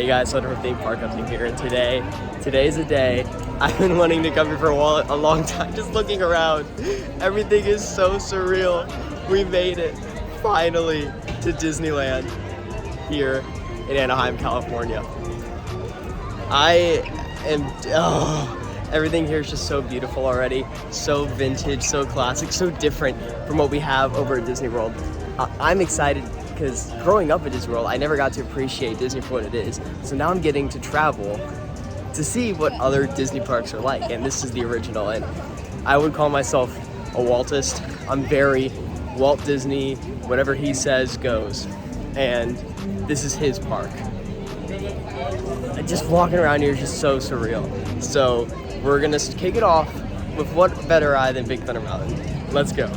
Hey guys, so from theme park up here, and today's a day. I've been wanting to come here for a long time, just looking around. Everything is so surreal. We made it, finally, to Disneyland here in Anaheim, California. Everything here is just so beautiful already, so vintage, so classic, so different from what we have over at Disney World. I'm excited because growing up at Disney World, I never got to appreciate Disney for what it is. So now I'm getting to travel to see what other Disney parks are like, and this is the original. And I would call myself a Waltist. I'm very Walt Disney, whatever he says goes. And this is his park. Just walking around here is just so surreal. So we're gonna kick it off with what better eye than Big Thunder Mountain. Let's go.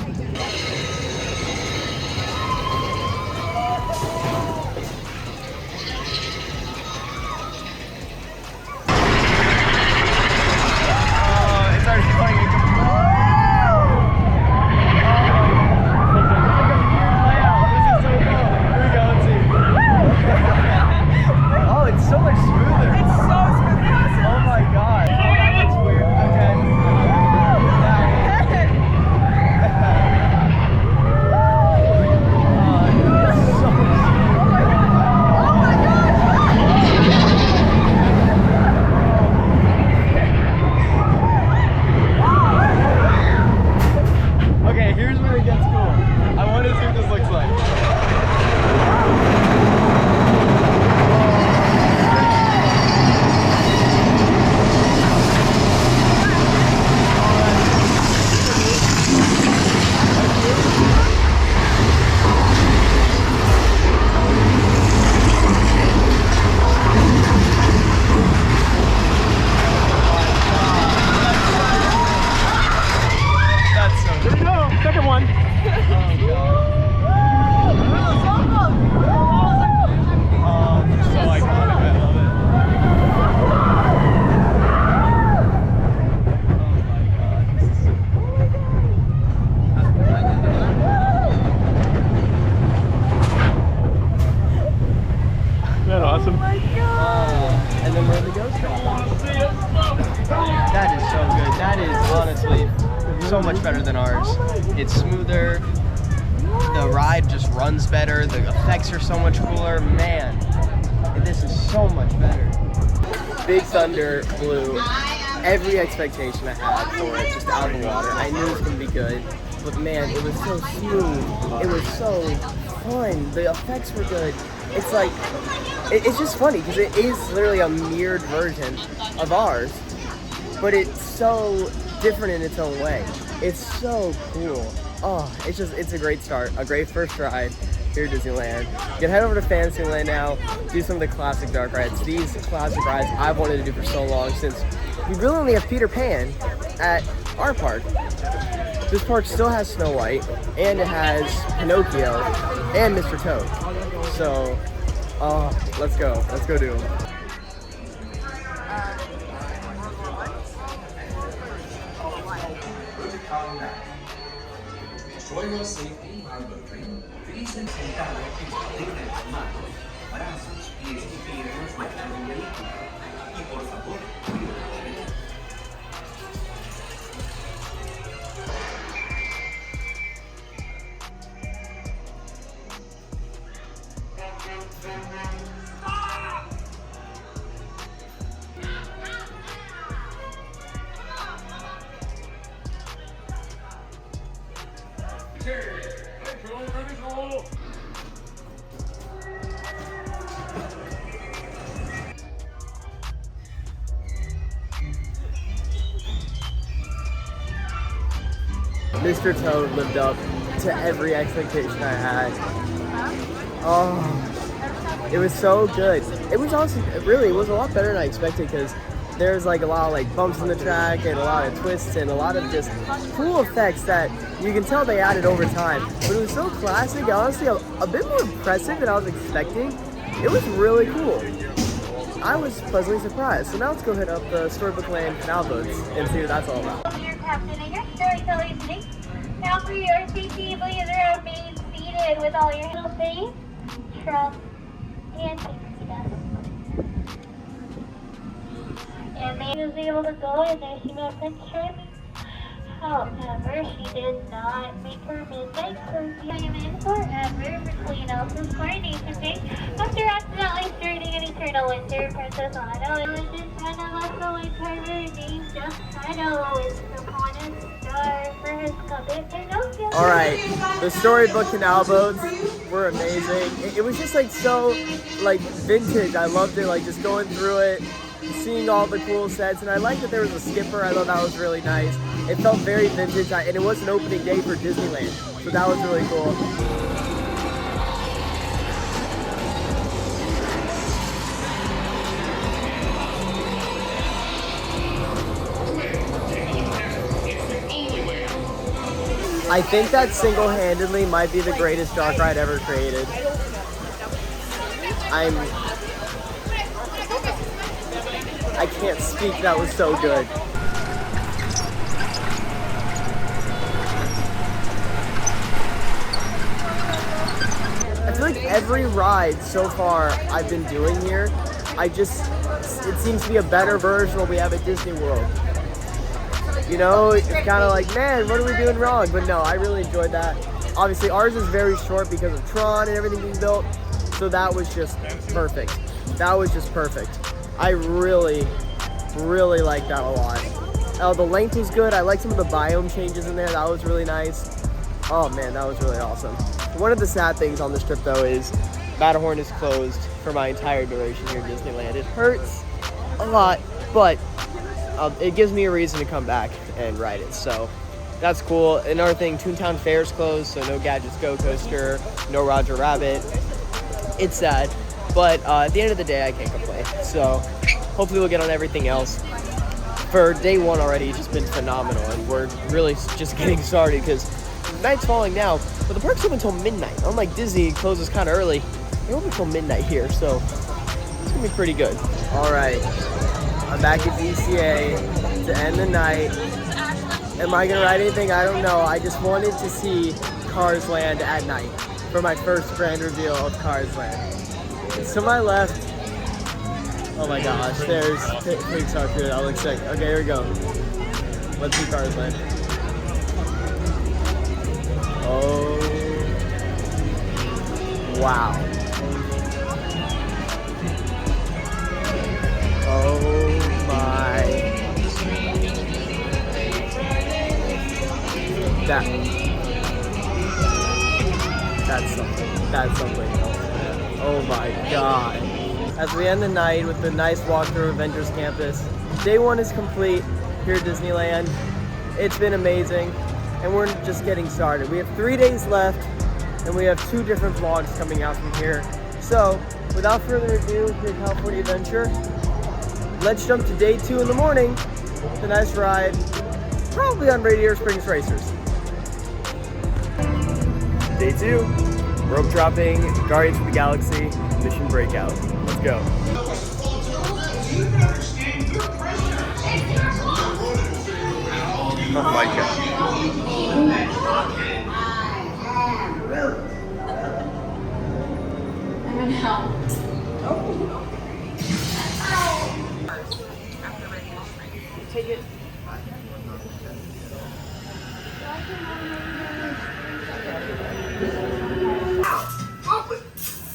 So much better than ours. It's smoother, the ride just runs better, the effects are so much cooler. Man, this is so much better. Big Thunder blew every expectation I had for it just out of the water. I knew it was going to be good, but man, it was so smooth. It was so fun. The effects were good. It's like, it's just funny because it is literally a mirrored version of ours, but it's so different in its own way. It's so cool. Oh, it's a great start, a great first ride here at Disneyland. You can head over to Fantasyland now, do some of the classic dark rides. These classic rides I've wanted to do for so long, since we really only have Peter Pan at our park. This park still has Snow White, and it has Pinocchio and Mr. Toad. So, let's go do them. For your safety while boating, please sentar libre las manos, brazos, pies y piernas dentro del vehículo. Y por favor, cuide la derecha. Mr. Toad lived up to every expectation I had. Oh, it was so good. It was also, really, it was a lot better than I expected, because there's like a lot of like bumps in the track and a lot of twists and a lot of just cool effects that you can tell they added over time. But it was so classic, honestly, a bit more impressive than I was expecting. It was really cool. I was pleasantly surprised. So now let's go hit up the Storybook Land canal boats and see what that's all about. Your captain and your storyteller today. Now for your safety, please remain seated with all your little face, trust, and safety belts. She was able to go in there, she met Prince Charming. However, she did not make her midnight curfew. I am in forever for Queen Elsa's coronation day after accidentally starting an eternal winter. Princess Anna just kind of left the white carver named just kind of with upon a star for his puppet Pinocchio. Alright, the storybook canal boats were amazing. It was just like so like vintage. I loved it, like just going through it, seeing all the cool sets, and I liked that there was a skipper. I thought that was really nice. It felt very vintage, and it was an opening day for Disneyland, so that was really cool. I think that single-handedly might be the greatest dark ride ever created. I can't speak, that was so good. I feel like every ride so far I've been doing here, it seems to be a better version of what we have at Disney World. You know, it's kind of like, man, what are we doing wrong? But no, I really enjoyed that. Obviously, ours is very short because of Tron and everything being built, so that was just perfect. That was just perfect. I really, really liked that a lot. The length was good. I liked some of the biome changes in there. That was really nice. Oh man, that was really awesome. One of the sad things on this trip though is Matterhorn is closed for my entire duration here at Disneyland. It hurts a lot, but it gives me a reason to come back and ride it, so that's cool. Another thing, Toontown Fair's closed, so no Gadgets Go Coaster, no Roger Rabbit. It's sad, but at the end of the day, I can't complain. So hopefully we'll get on everything else. For day one already, it's just been phenomenal, and we're really just getting started because night's falling now, but the park's open until midnight. Unlike Disney, it closes kind of early. They're open until midnight here, so it's gonna be pretty good. All right. I'm back at DCA to end the night. Am I gonna ride anything? I don't know. I just wanted to see Cars Land at night for my first grand reveal of Cars Land. To my left, oh my gosh, there's Pixar Pier. That looks sick. Okay, here we go. Let's see Cars Land. Oh, wow. Oh my. That's something. That's something else, man. Oh my god. As we end the night with the nice walkthrough Avengers Campus, day one is complete here at Disneyland. It's been amazing, and we're just getting started. We have 3 days left, and we have 2 different vlogs coming out from here. So, without further ado, here at California Adventure, let's jump to day 2 in the morning. It's a nice ride, probably on Radiator Springs Racers. Day 2, rope dropping, Guardians of the Galaxy, Mission Breakout. Let's go. Oh my god. Take it.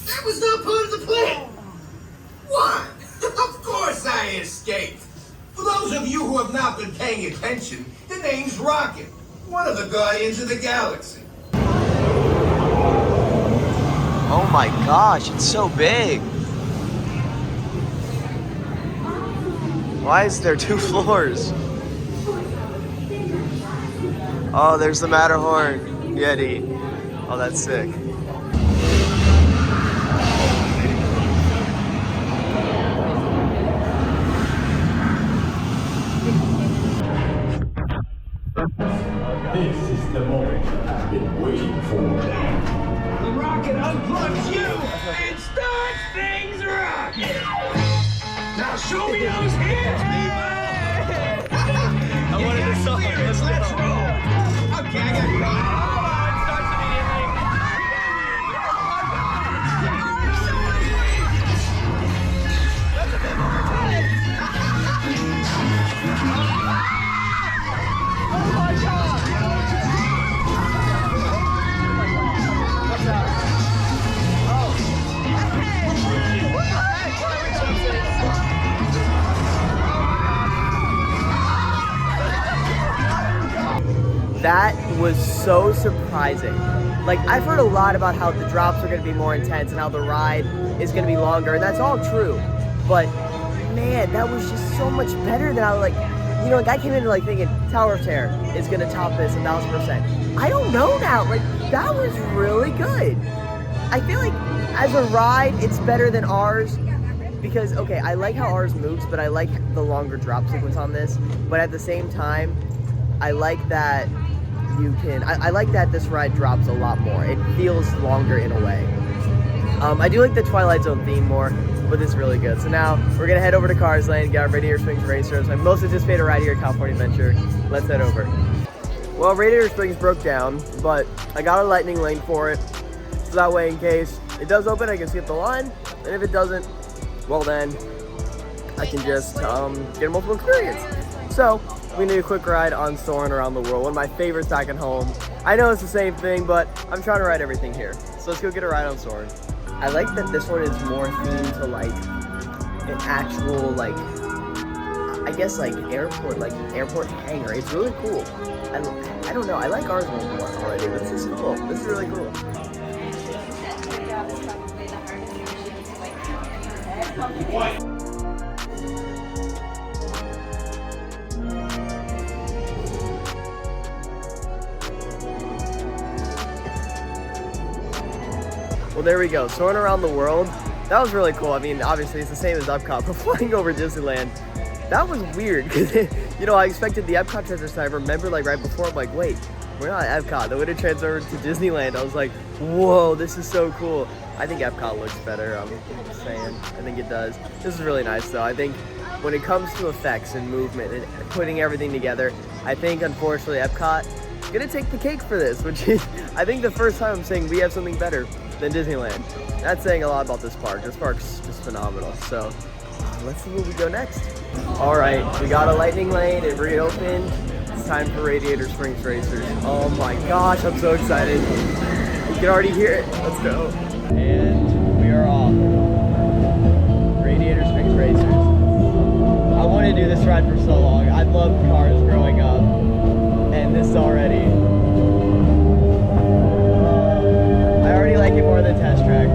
That was not part of the plan. What? Of course I escaped. For those of you who have not been paying attention, the name's Rocket, one of the Guardians of the Galaxy. Oh my gosh, it's so big. Why is there 2 floors? Oh, there's the Matterhorn Yeti. Oh, that's sick. This is the moment I've been waiting for. The rocket unplugs you and starts things rocking. Now show me those hands, people. I wanted to song. Let's roll. Okay, I got you. That was so surprising. Like, I've heard a lot about how the drops are going to be more intense and how the ride is going to be longer, and that's all true. But man, that was just so much better than I like. You know, like I came into like thinking Tower of Terror is going to top this 1,000%. I don't know now. Like, that was really good. I feel like as a ride, it's better than ours. Because, okay, I like how ours moves, but I like the longer drop sequence on this. But at the same time, I like that I like that this ride drops a lot more. It feels longer in a way. I do like the Twilight Zone theme more, but this is really good. So now, we're gonna head over to Cars Lane, get our Radiator Springs Racers, my most anticipated ride here at California Adventure. Let's head over. Well, Radiator Springs broke down, but I got a lightning lane for it. So that way, in case it does open, I can skip the line, and if it doesn't, well then, I can just get a multiple experience. So, we need a quick ride on Soarin around the world, one of my favorites back at home. I know it's the same thing, but I'm trying to ride everything here. So let's go get a ride on Soarin. I like that this one is more themed to like an actual like, I guess like airport hangar. It's really cool. I don't know, I like ours one more already, but this is cool. This is really cool. Well, there we go. Soaring around the world. That was really cool. I mean, obviously it's the same as Epcot, but flying over Disneyland, that was weird. Because, you know, I expected the Epcot transition. I remember, like, right before, I'm like, wait, we're not at Epcot. Then when it transferred to Disneyland, I was like, whoa, this is so cool. I think Epcot looks better. I'm just saying. I think it does. This is really nice, though. I think when it comes to effects and movement and putting everything together, I think, unfortunately, Epcot is going to take the cake for this, which is, I think, the first time I'm saying we have something better than Disneyland. That's saying a lot about this park. This park's just phenomenal. So let's see where we go next. All right, we got a lightning lane. It reopened. It's time for Radiator Springs Racers. Oh my gosh, I'm so excited. You can already hear it. Let's go. And we are off. Radiator Springs Racers. I wanted to do this ride for so long. I loved cars growing up, and this already. I already like it more than Test Track.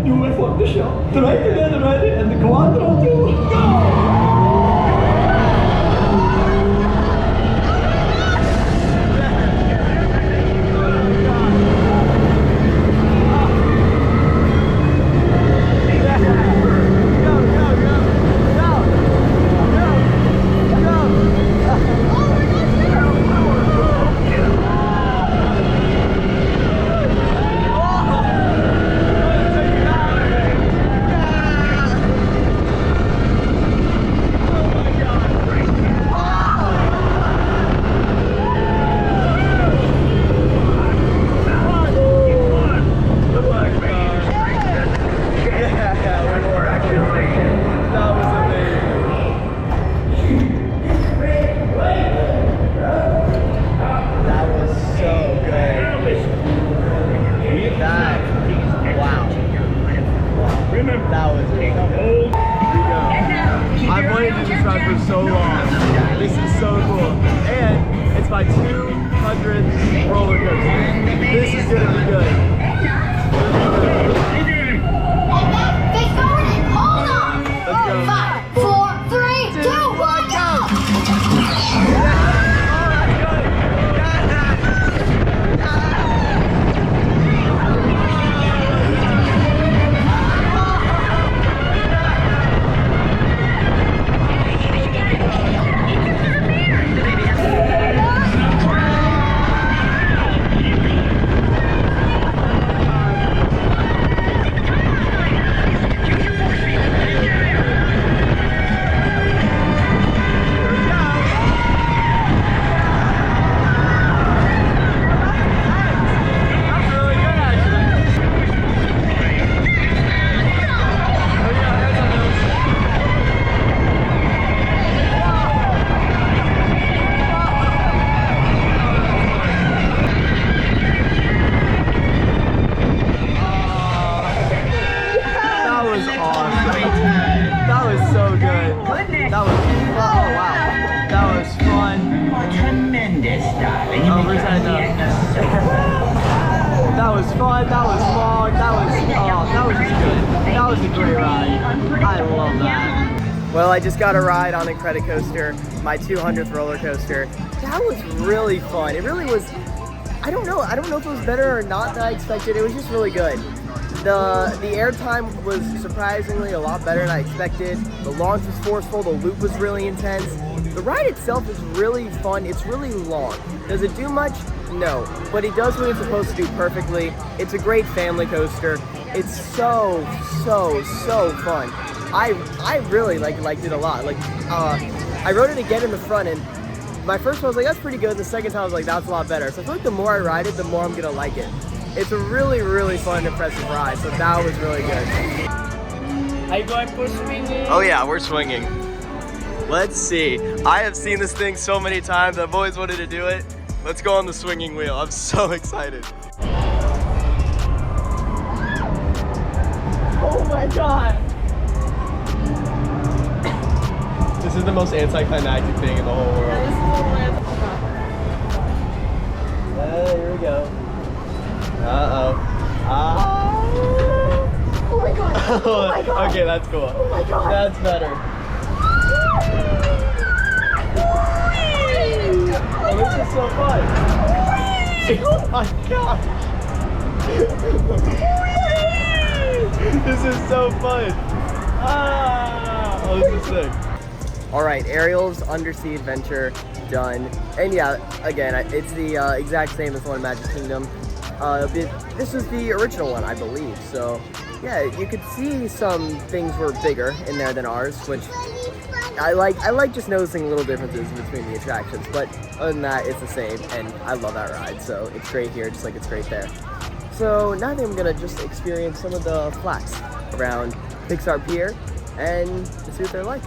Nu är folk show. Ready, and the quadro too. Go! I've wanted to do this ride for so long. This is so cool. And it's my 200th roller coaster. This is gonna be good. Let's go. 5, 4, 3, 2, 1, go! That was so good. That was, oh wow. That was fun. was fun, that was long, that was just good. That was a great ride. I love that. Well, I just got a ride on a credit coaster, my 200th roller coaster. That was really fun. It really was, I don't know if it was better or not than I expected. It was just really good. The airtime was surprisingly a lot better than I expected. The launch was forceful, the loop was really intense. The ride itself is really fun, it's really long. Does it do much? No, but it does what it's supposed to do perfectly. It's a great family coaster. It's so fun. I really liked it a lot. I rode it again in the front, and my first one was like, that's pretty good. The second time I was like, that's a lot better. So I feel like the more I ride it, the more I'm gonna like it. It's a really fun and impressive ride, so that was really good. Are you going for swinging? Oh yeah, we're swinging. Let's see. I have seen this thing so many times. I've always wanted to do it. Let's go on the swinging wheel. I'm so excited. Oh my god! This is the most anticlimactic thing in the whole world. Here we go. Uh-oh. Oh my god! Oh my god! Okay, that's cool. Oh my god! That's better. Oh, this is so fun. Oh my gosh. This is so fun. Oh, this is sick. All right, Ariel's Undersea Adventure done. And yeah, again, it's the exact same as the one in Magic Kingdom. This is the original one, I believe. So yeah, you could see some things were bigger in there than ours, which I like just noticing little differences between the attractions, but other than that, it's the same, and I love that ride, so it's great here, just like it's great there. So now I think I'm gonna just experience some of the flats around Pixar Pier and see what they're like.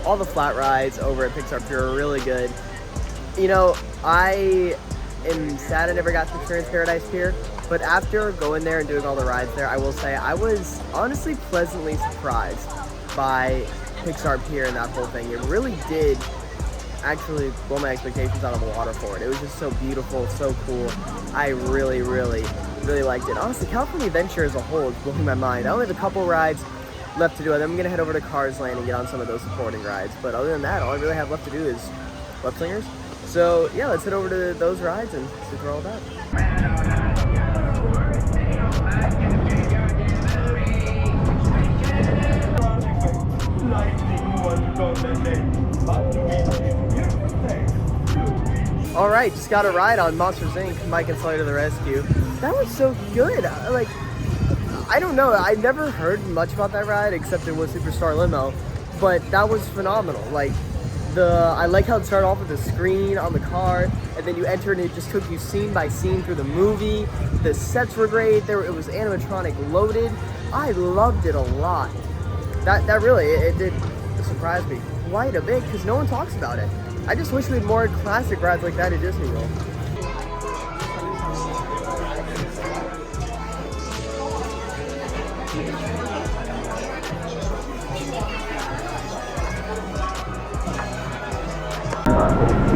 All the flat rides over at Pixar Pier are really good. You know, I am sad I never got to experience Paradise Pier, but after going there and doing all the rides there, I will say I was honestly pleasantly surprised by Pixar Pier and that whole thing. It really did actually blow my expectations out of the water for it. It was just so beautiful, so cool. I really liked it. Honestly, California Adventure as a whole is blowing my mind. I only have a couple rides left to do. Then I'm gonna head over to Cars Land and get on some of those supporting rides. But other than that, all I really have left to do is Slingers. So yeah, let's head over to those rides and see what they're all about. All right, just got a ride on Monsters Inc. Mike and Sully to the rescue. That was so good. I don't know, I've never heard much about that ride except it was Superstar Limo, but that was phenomenal. I like how it started off with the screen on the car, and then you enter and it just took you scene by scene through the movie. The sets were great, it was animatronic loaded. I loved it a lot. That really, it did surprise me quite a bit because no one talks about it. I just wish we had more classic rides like that at Disney World.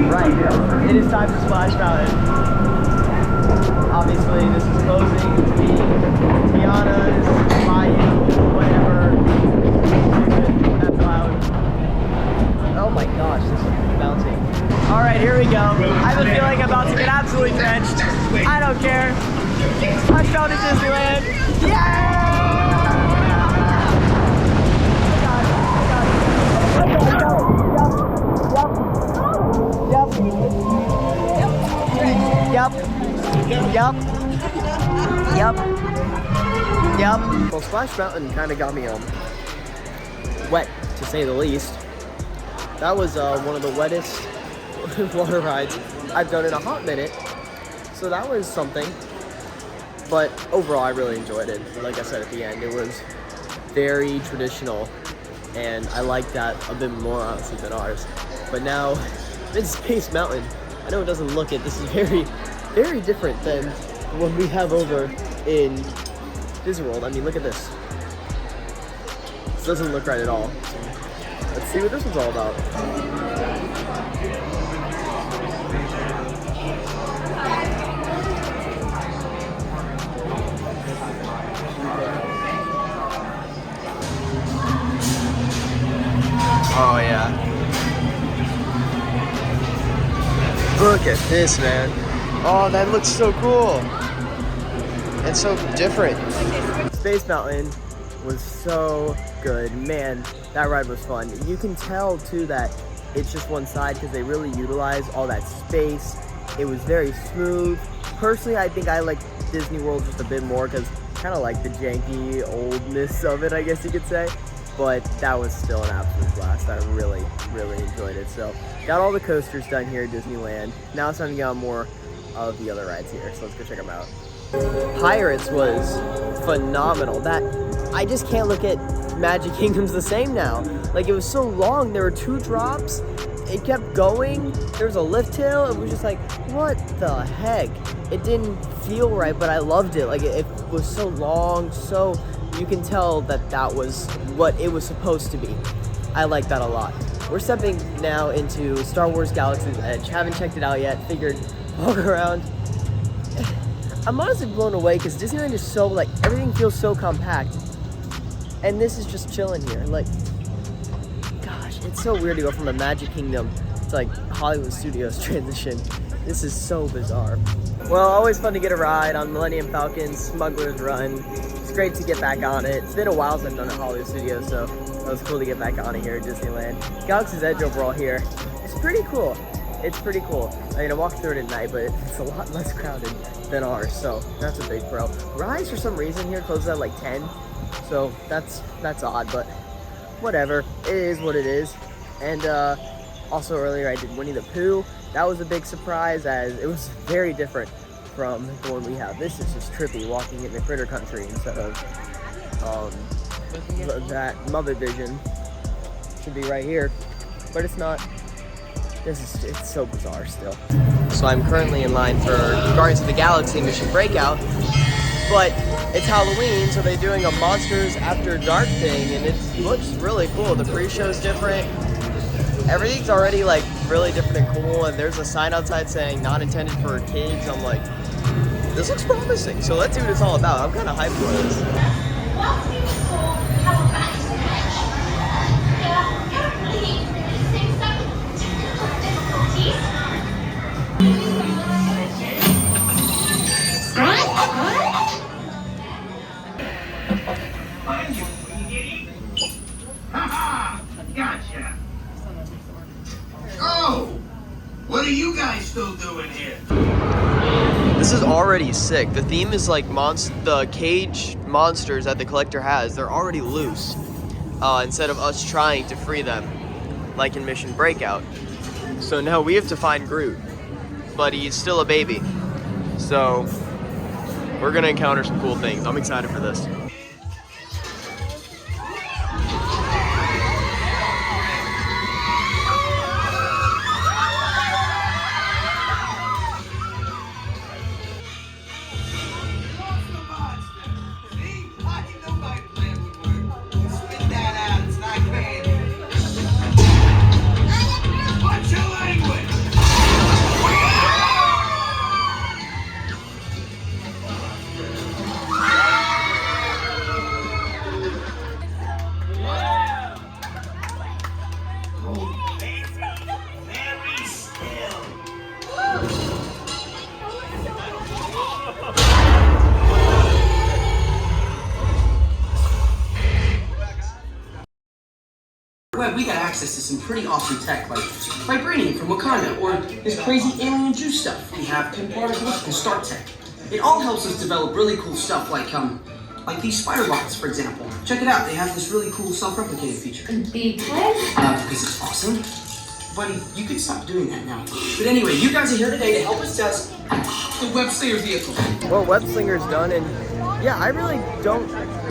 Right, it is time for Splash Mountain. Obviously, this is closing to be Tiana's, Bayou, whatever. That's loud. Oh my gosh, this is bouncing. All right, here we go. I have a feeling I'm about to get absolutely drenched. I don't care. Splash Mountain to Disneyland. Yeah! Yep. Well, Splash Mountain kind of got me wet, to say the least. That was one of the wettest water rides I've done in a hot minute. So that was something. But overall, I really enjoyed it. Like I said at the end, it was very traditional, and I like that a bit more honestly than ours. But now, in Space Mountain, I know it doesn't look it. This is very, very different than what we have over in Disney World. I mean, look at this. This doesn't look right at all. Let's see what this one's all about. Oh yeah. Look at this, man. Oh, that looks so cool. And so different. Space Mountain was so good. Man, that ride was fun. You can tell too that it's just one side because they really utilize all that space. It was very smooth. Personally, I think I like Disney World just a bit more because kind of like the janky oldness of it, I guess you could say. But that was still an absolute blast. I really, really enjoyed it. So, got all the coasters done here at Disneyland. Now it's time to get on more of the other rides here. So let's go check them out. Pirates was phenomenal. That I just can't look at Magic Kingdoms the same now. Like, it was so long. There were 2 drops. It kept going. There was a lift hill. It was just like, what the heck? It didn't feel right, but I loved it. Like, it was so long, so you can tell that that was what it was supposed to be. I like that a lot. We're stepping now into Star Wars Galaxy's Edge. Haven't checked it out yet. Figured walk around. I'm honestly blown away because Disneyland is so, like, everything feels so compact. And this is just chilling here. Like, gosh, it's so weird to go from a Magic Kingdom to, like, Hollywood Studios transition. This is so bizarre. Well, always fun to get a ride on Millennium Falcon, Smuggler's Run. It's great to get back on it. It's been a while since I've done it at Hollywood Studios, so it was cool to get back on it here at Disneyland. Galaxy's Edge overall here, it's pretty cool. It's pretty cool. I mean, I walked through it at night, but it's a lot less crowded than ours, so that's a big pro. Rise, for some reason, here closes at like 10, so that's odd, but whatever. It is what it is. And also earlier I did Winnie the Pooh. That was a big surprise, as it was very different from the one we have. This is just trippy, walking in the critter country instead of that Muppet Vision. Should be right here, but it's not. It's so bizarre still. So I'm currently in line for Guardians of the Galaxy Mission Breakout, but it's Halloween, so they're doing a Monsters After Dark thing, and it looks really cool. The pre-show's different. Everything's already like really different and cool, and there's a sign outside saying not intended for kids. I'm like, this looks promising. So let's see what it's all about. I'm kind of hyped for this. Gotcha. Oh, what are you guys still doing here? This is already sick. The theme is like the cage monsters that the collector has. They're already loose. Instead of us trying to free them, like in Mission Breakout. So now we have to find Groot, but he's still a baby. So we're gonna encounter some cool things. I'm excited for this. We got access to some pretty awesome tech, like vibranium from Wakanda, or this crazy alien juice stuff. We have chem particles and Star Tech. It all helps us develop really cool stuff, like these spider bots, for example. Check it out. They have this really cool self-replicating feature. Because it's awesome. Buddy, you can stop doing that now. But anyway, you guys are here today to help us test the Web Slayer vehicle. Well, Web Slinger's done, and yeah, I really don't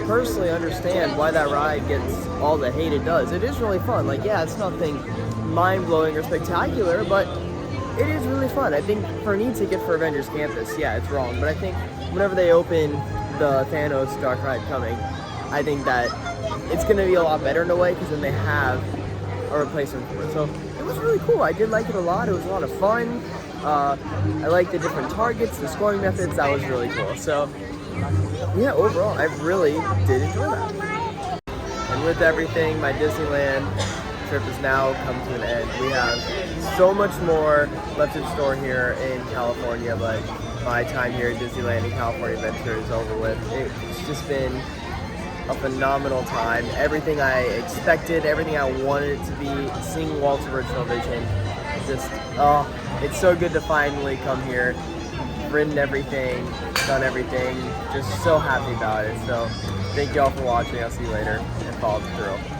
personally understand why that ride gets all the hate it does. It is really fun. Like, yeah, it's nothing mind-blowing or spectacular, but it is really fun. I think for an e-ticket for Avengers Campus, yeah, it's wrong, but I think whenever they open the Thanos Dark Ride coming, I think that it's going to be a lot better in a way, because then they have a replacement for it. So it was really cool. I did like it a lot. It was a lot of fun. I like the different targets, the scoring methods. That was really cool. So yeah, overall, I really did enjoy that. And with everything, my Disneyland trip has now come to an end. We have so much more left in store here in California, but my time here at Disneyland and California Adventure is over with. It's just been a phenomenal time. Everything I expected, everything I wanted it to be, seeing Walt's original vision. Just, oh, it's so good to finally come here. Ridden everything, done everything, just so happy about it. So thank you all for watching. I'll see you later, and follow through.